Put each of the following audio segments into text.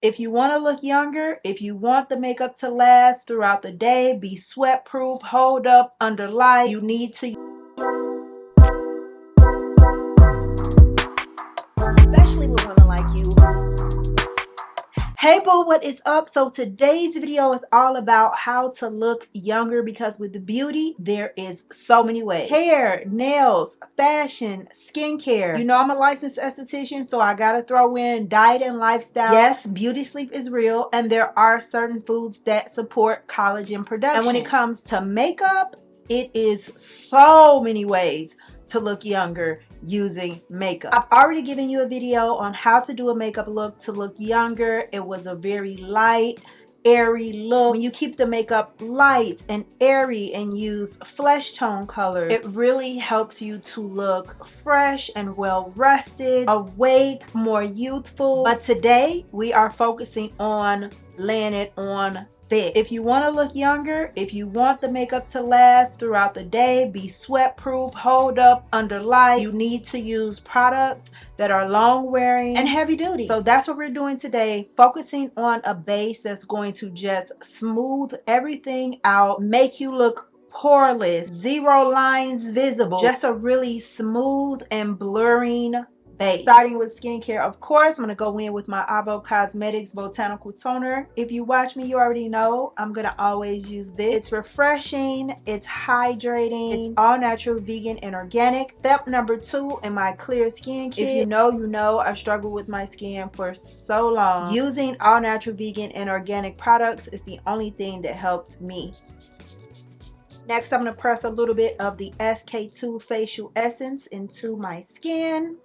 If you want to look younger, if you want the makeup to last throughout the day, be sweat proof, hold up under light, you need to, especially with women like you. Hey boo, what is up? So today's video is all about how to look younger, because with the beauty there is so many ways: hair, nails, fashion, skincare. You know I'm a licensed esthetician, so I gotta throw in diet and lifestyle. Yes, beauty sleep is real, and there are certain foods that support collagen production. And when it comes to makeup, it is so many ways to look younger using makeup. I've already given you a video on how to do a makeup look to look younger. It was a very light, airy look. When you keep the makeup light and airy and use flesh tone color, it really helps you to look fresh and well rested, awake, more youthful. But today we are focusing on laying it on thick. If you want to look younger, if you want the makeup to last throughout the day, be sweat proof, hold up under light, you need to use products that are long wearing and heavy duty. So that's what we're doing today, focusing on a base that's going to just smooth everything out, make you look poreless, zero lines visible, just a really smooth and blurring base. Starting with skincare, of course, I'm going to go in with my Avo Cosmetics Botanical Toner. If you watch me, you already know I'm going to always use this. It's refreshing, it's hydrating, it's all natural, vegan, and organic. Step number 2 in my clear skin kit. If you know, you know, I've struggled with my skin for so long. Using all natural, vegan, and organic products is the only thing that helped me. Next, I'm going to press a little bit of the SK2 Facial Essence into my skin.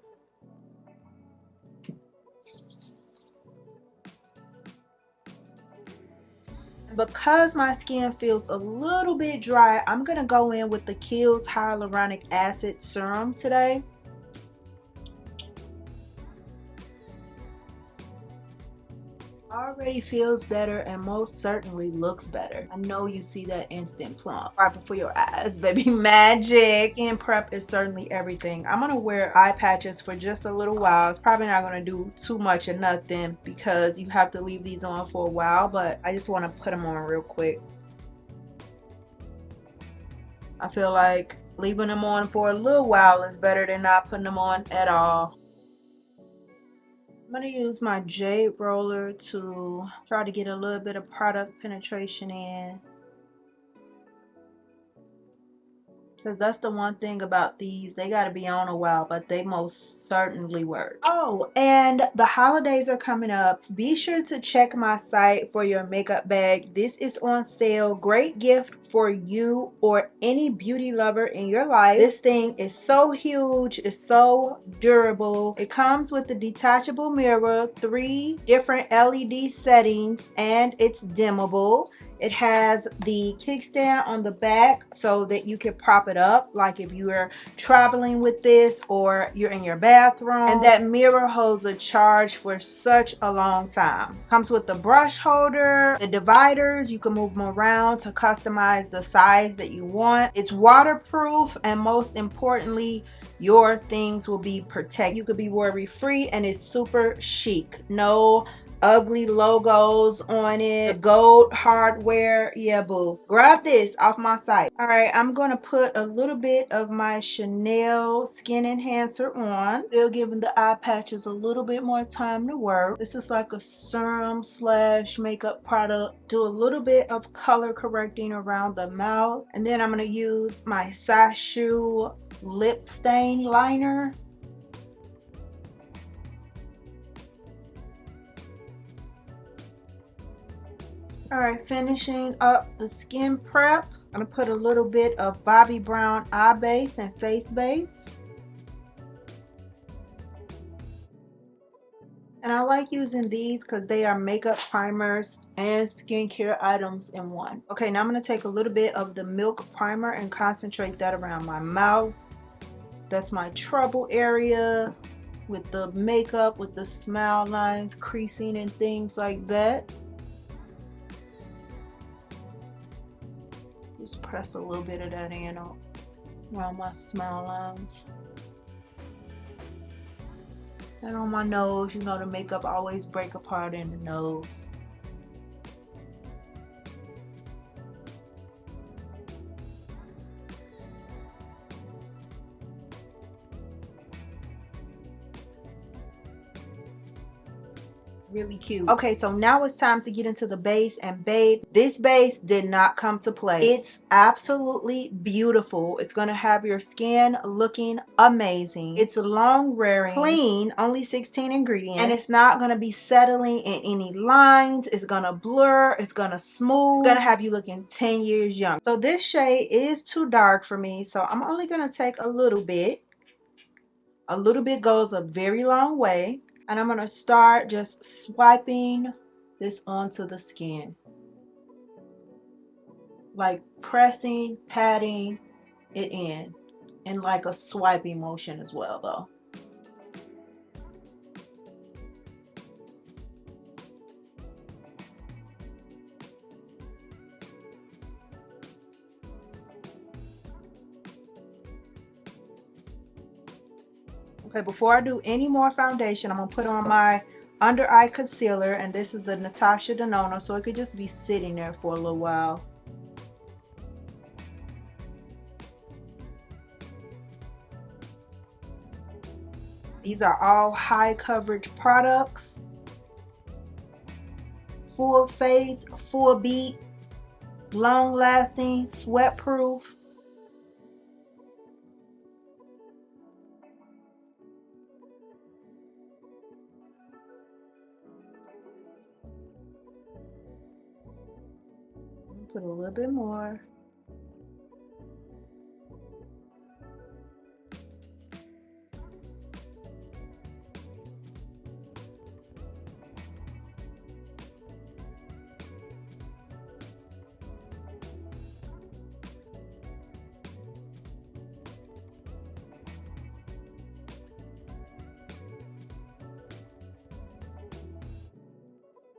Because my skin feels a little bit dry, I'm going to go in with the Kiehl's Hyaluronic Acid Serum today. Already feels better and most certainly looks better. I know you see that instant plump right before your eyes, baby. Magic. Skin prep is certainly everything. I'm gonna wear eye patches for just a little while. It's probably not gonna do too much or nothing because you have to leave these on for a while, but I just want to put them on real quick. I feel like leaving them on for a little while is better than not putting them on at all. I'm going to use my jade roller to try to get a little bit of product penetration in, because that's the one thing about these, they got to be on a while, but they most certainly work. Oh, and the holidays are coming up. Be sure to check my site for your makeup bag. This is on sale. Great gift for you or any beauty lover in your life. This thing is so huge, it's so durable. It comes with the detachable mirror, 3 different LED settings, and it's dimmable. It has the kickstand on the back so that you can prop it up, like if you are traveling with this or you're in your bathroom. And that mirror holds a charge for such a long time. Comes with the brush holder, the dividers. You can move them around to customize the size that you want. It's waterproof, and most importantly, your things will be protected. You could be worry free, and it's super chic. No ugly logos on it, the gold hardware. Yeah, boo, grab this off my site. All right, I'm gonna put a little bit of my Chanel skin enhancer on, still giving the eye patches a little bit more time to work. This is like a serum slash makeup product. Do a little bit of color correcting around the mouth, and then I'm gonna use my Sashu lip stain liner. All right, finishing up the skin prep, I'm gonna put a little bit of Bobbi Brown eye base and face base. And I like using these because they are makeup primers and skincare items in one. Okay, now I'm gonna take a little bit of the Milk Primer and concentrate that around my mouth. That's my trouble area with the makeup, with the smile lines, creasing, and things like that. Just press a little bit of that in around my smile lines. And on my nose, you know the makeup always break apart in the nose. Really cute. Okay, so now it's time to get into the base, and babe, this base did not come to play. It's absolutely beautiful. It's gonna have your skin looking amazing. It's long wearing, clean, only 16 ingredients, and it's not gonna be settling in any lines. It's gonna blur, it's gonna smooth, it's gonna have you looking 10 years young. So this shade is too dark for me, so I'm only gonna take a little bit. A little bit goes a very long way. And I'm going to start just swiping this onto the skin. Like pressing, patting it in like a swiping motion as well though. Okay, before I do any more foundation, I'm going to put on my under eye concealer, and this is the Natasha Denona, so it could just be sitting there for a little while. These are all high coverage products. Full face, full beat, long lasting, sweat proof. Put a little bit more.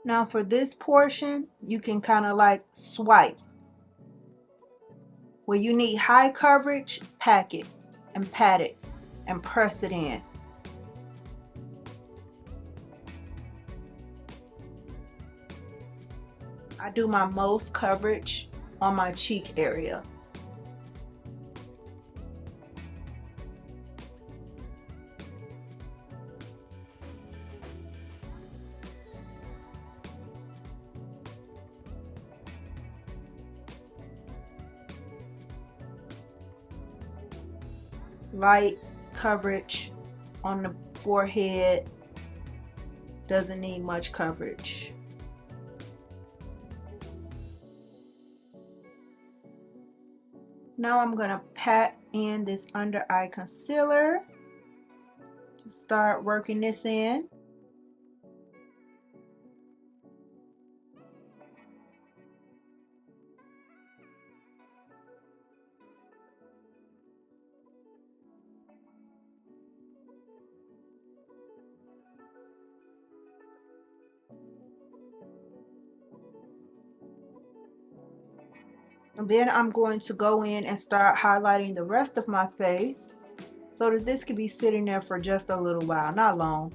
Now for this portion, you can kind of like swipe. Where you need high coverage, pack it and pat it and press it in. I do my most coverage on my cheek area. Light coverage on the forehead, doesn't need much coverage. Now I'm gonna pat in this under eye concealer to start working this in. And then I'm going to go in and start highlighting the rest of my face so that this could be sitting there for just a little while, not long.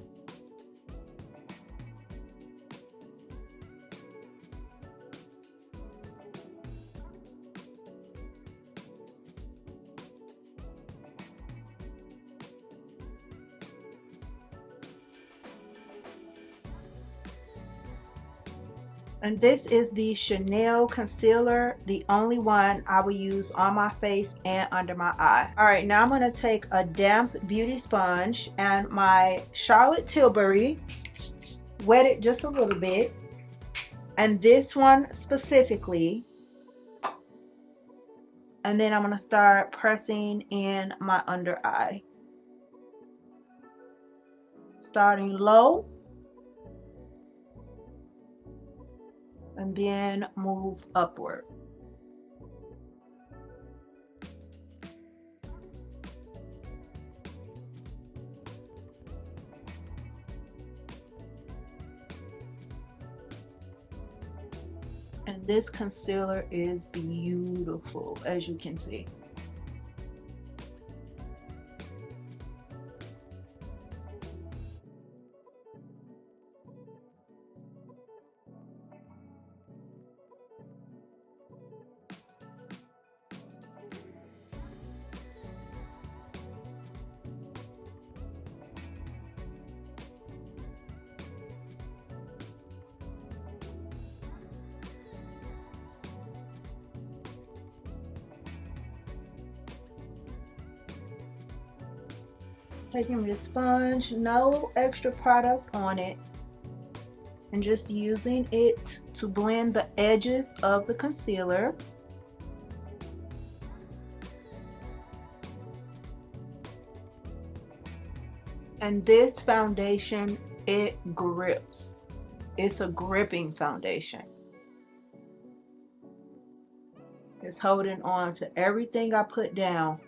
And this is the Chanel concealer, the only one I will use on my face and under my eye. All right, now I'm going to take a damp beauty sponge and my Charlotte Tilbury, wet it just a little bit, and this one specifically, and then I'm going to start pressing in my under eye, starting low and then move upward. And this concealer is beautiful, as you can see. Taking this sponge, no extra product on it, and just using it to blend the edges of the concealer. And this foundation, it grips. It's a gripping foundation. It's holding on to everything I put down.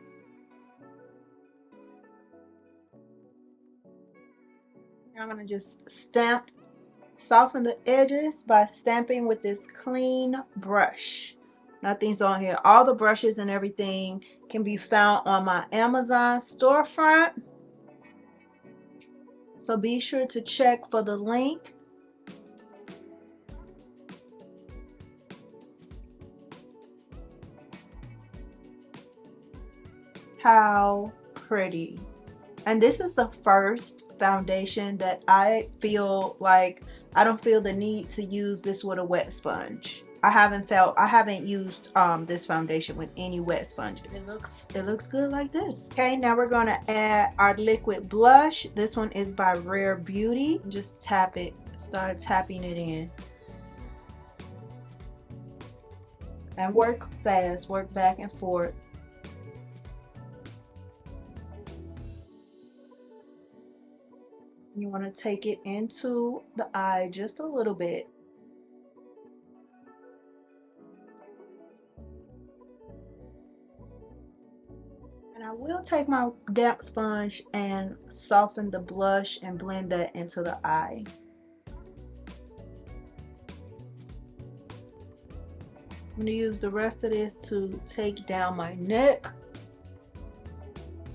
I'm gonna just soften the edges by stamping with this clean brush. Nothing's on here. All the brushes and everything can be found on my Amazon storefront. So be sure to check for the link. How pretty. And this is the first foundation that I feel like I don't feel the need to use this with a wet sponge. I haven't used this foundation with any wet sponge. It looks good like this. Okay, now we're gonna add our liquid blush. This one is by Rare Beauty. Just tap it, start tapping it in. And work fast, work back and forth. You want to take it into the eye just a little bit. And I will take my damp sponge and soften the blush and blend that into the eye. I'm going to use the rest of this to take down my neck.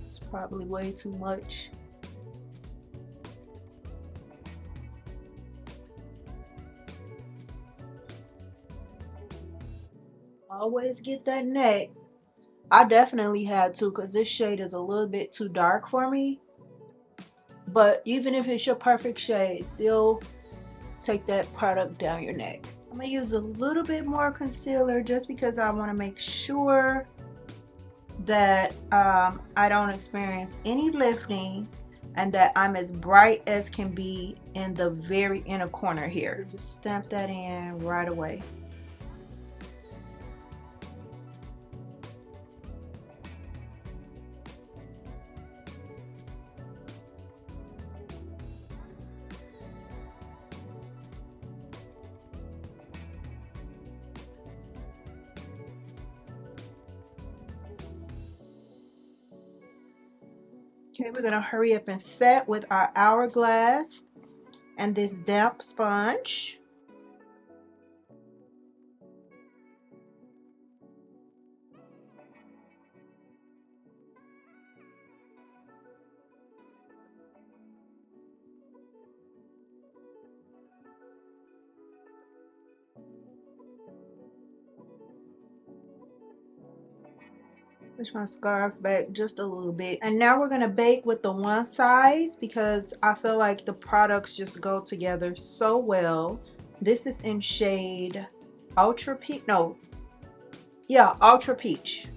It's probably way too much. Always get that neck. I definitely had to, because this shade is a little bit too dark for me. But even if it's your perfect shade, still take that product down your neck. I'm gonna use a little bit more concealer just because I want to make sure that I don't experience any lifting and that I'm as bright as can be in the very inner corner here. Just stamp that in right away. Okay, we're gonna hurry up and set with our hourglass and this damp sponge. Push my scarf back just a little bit. And now we're gonna bake with the one size because I feel like the products just go together so well. This is in shade Ultra Peach. No, yeah, Ultra Peach.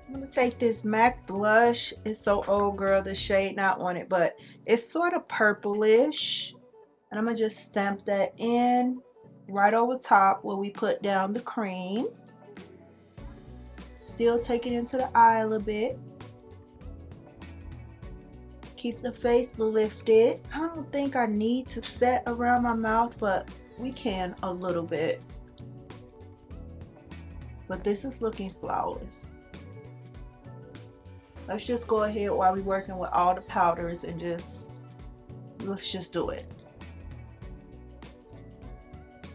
I'm gonna take this MAC blush. It's so old, girl, the shade not on it, but it's sort of purplish. And I'm gonna just stamp that in right over top where we put down the cream. Still take it into the eye a little bit. Keep the face lifted. I don't think I need to set around my mouth, but we can a little bit. But this is looking flawless. Let's just go ahead while we're working with all the powders and let's just do it.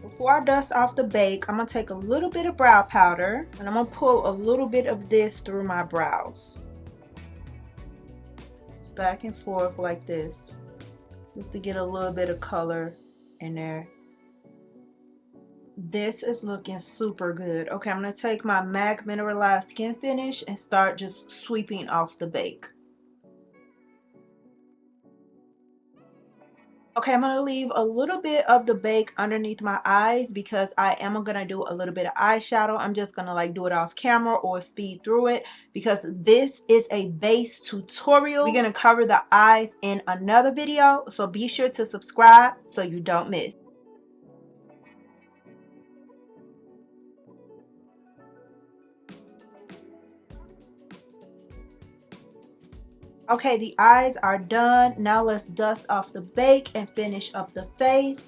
Before I dust off the bake, I'm going to take a little bit of brow powder and I'm going to pull a little bit of this through my brows. Just back and forth like this, just to get a little bit of color in there. This is looking super good. Okay, I'm going to take my MAC Mineralized Skin Finish and start just sweeping off the bake. Okay, I'm going to leave a little bit of the bake underneath my eyes because I am going to do a little bit of eyeshadow. I'm just going to like do it off camera or speed through it because this is a base tutorial. We're going to cover the eyes in another video, so be sure to subscribe so you don't miss. Okay, the eyes are done. Now let's dust off the bake and finish up the face.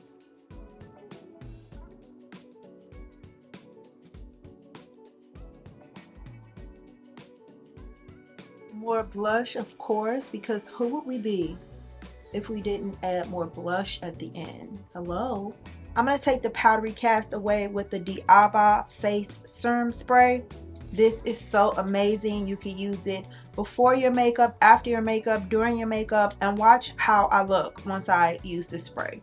More blush, of course, because who would we be if we didn't add more blush at the end? Hello? I'm going to take the powdery cast away with the Diaba Face Serum Spray. This is so amazing. You can use it before your makeup, after your makeup, during your makeup, and watch how I look once I use this spray.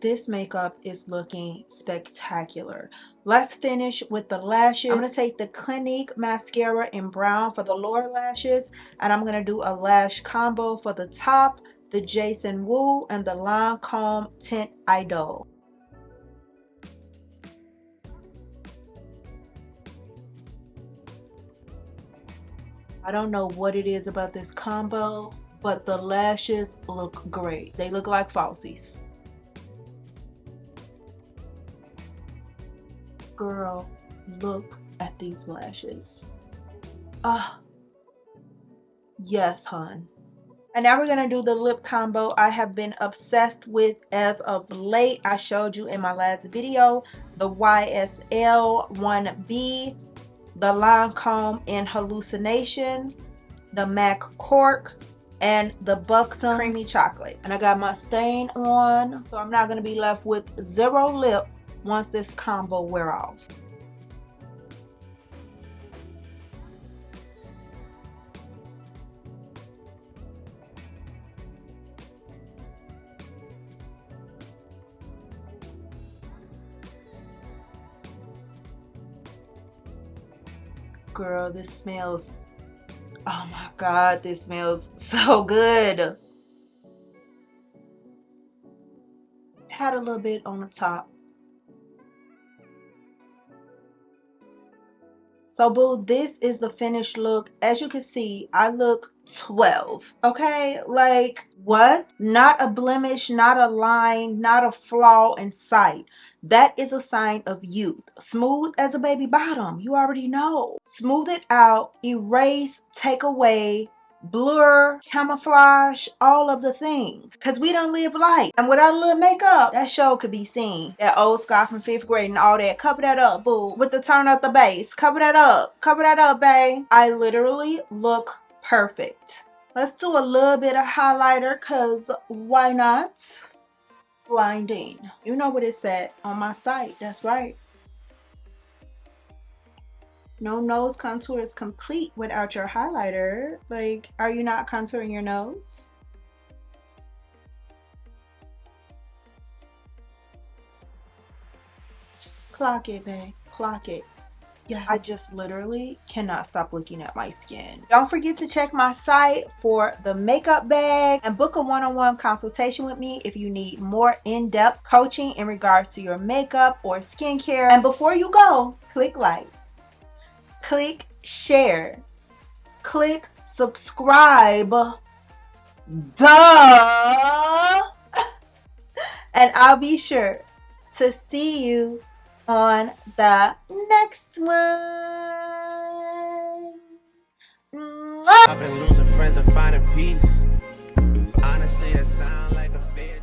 This makeup is looking spectacular. Let's finish with the lashes. I'm going to take the Clinique mascara in brown for the lower lashes, and I'm going to do a lash combo for the top, the Jason Wu, and the Lancome Tint Idol. I don't know what it is about this combo, but the lashes look great. They look like falsies. Girl, look at these lashes. Ah, yes, hon. And now we're going to do the lip combo I have been obsessed with as of late. I showed you in my last video the YSL 1B, the Lancome in Hallucination, the MAC Cork, and the Buxom Creamy Chocolate. And I got my stain on, so I'm not going to be left with zero lip once this combo wear off. Girl, this smells, oh my God, this smells so good. Had a little bit on the top. So boo, this is the finished look. As you can see, I look 12. Okay, like what? Not a blemish, not a line, not a flaw in sight. That is a sign of youth. Smooth as a baby bottom, you already know. Smooth it out, erase, take away, blur, camouflage, all of the things, because we don't live life. And without a little makeup, that show could be seen. That old Scott from 5th grade and all that. Cover that up, boo, with the turn up the base. Cover that up, babe. I literally look perfect. Let's do a little bit of highlighter, because why not? Blinding. You know what it said on my site. That's right. No nose contour is complete without your highlighter. Like, are you not contouring your nose? Clock it, babe. Clock it. Yes. I just literally cannot stop looking at my skin. Don't forget to check my site for the makeup bag and book a one-on-one consultation with me if you need more in-depth coaching in regards to your makeup or skincare. And before you go, click like, click share, click subscribe. Duh! And I'll be sure to see you on the next one. I've been losing friends and finding peace. Honestly, that sound like a fear.